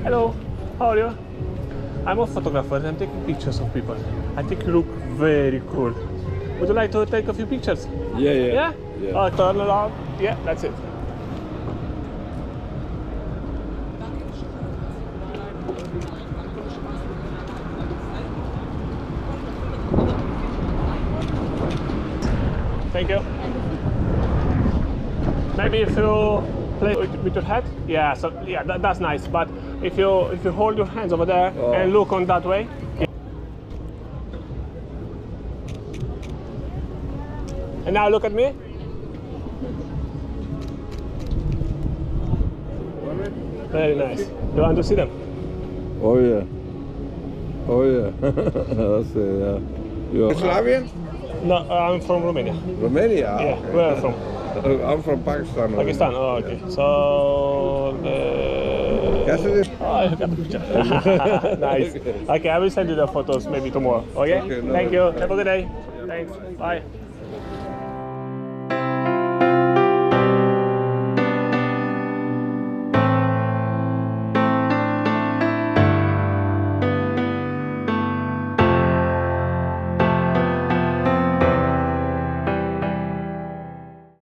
Hello, how are you? I'm a photographer and I'm taking pictures of people. I think you look very cool. Would you like to take a few pictures? Yeah? Turn around. Yeah, that's it. Thank you. Maybe if you play with your head, yeah. So yeah, that's nice. But if you hold your hands over there and look on that way. And now look at me. Very nice. You want to see them? Oh yeah. That's yeah. You're Slavian? No, I'm from Romania. Romania? Yeah, Okay. where are you from? I'm from Pakistan. Pakistan. Oh, okay. So. Yesterday? Oh, you got the picture. Nice. Okay, I will send you the photos maybe tomorrow. Okay? Okay, no Thank you. worries. Have a good day. Thanks. Bye.